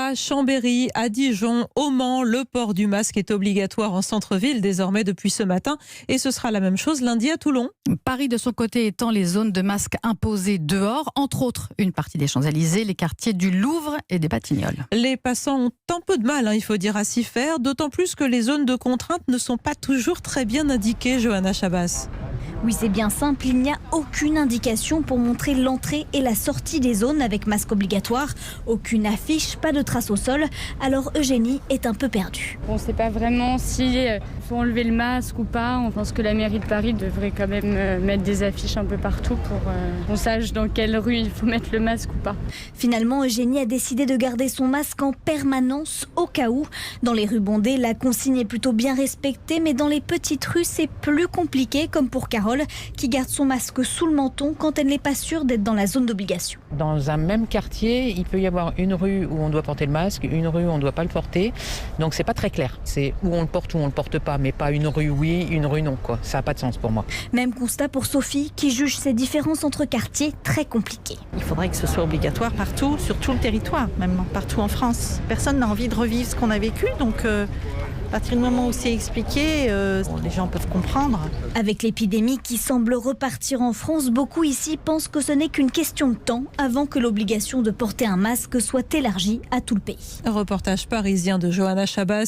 À Chambéry, à Dijon, au Mans, le port du masque est obligatoire en centre-ville désormais depuis ce matin et ce sera la même chose lundi à Toulon. Paris, de son côté, étend les zones de masques imposées dehors, entre autres une partie des Champs-Élysées, les quartiers du Louvre et des Batignolles. Les passants ont un peu de mal, il faut dire, à s'y faire, d'autant plus que les zones de contrainte ne sont pas toujours très bien indiquées, Johanna Chabas. Oui, c'est bien simple, il n'y a aucune indication pour montrer l'entrée et la sortie des zones avec masque obligatoire. Aucune affiche, pas de traces au sol. Alors Eugénie est un peu perdue. On ne sait pas vraiment si faut enlever le masque ou pas. On pense que la mairie de Paris devrait quand même mettre des affiches un peu partout pour qu'on sache dans quelle rue il faut mettre le masque ou pas. Finalement, Eugénie a décidé de garder son masque en permanence au cas où. Dans les rues bondées, la consigne est plutôt bien respectée, mais dans les petites rues, c'est plus compliqué, comme pour Carole, qui garde son masque sous le menton quand elle n'est pas sûre d'être dans la zone d'obligation. Dans un même quartier, il peut y avoir une rue où on doit porter le masque, une rue où on ne doit pas le porter. Donc c'est pas très clair. C'est où on le porte ou on le porte pas, mais pas une rue oui, une rue non, quoi. Ça n'a pas de sens pour moi. Même constat pour Sophie, qui juge ces différences entre quartiers très compliquées. Il faudrait que ce soit obligatoire partout, sur tout le territoire, même partout en France. Personne n'a envie de revivre ce qu'on a vécu, donc à partir du moment où c'est expliqué, les gens peuvent comprendre. Avec l'épidémie qui semble repartir en France, beaucoup ici pensent que ce n'est qu'une question de temps avant que l'obligation de porter un masque soit élargie à tout le pays. Reportage parisien de Johanna Chabas.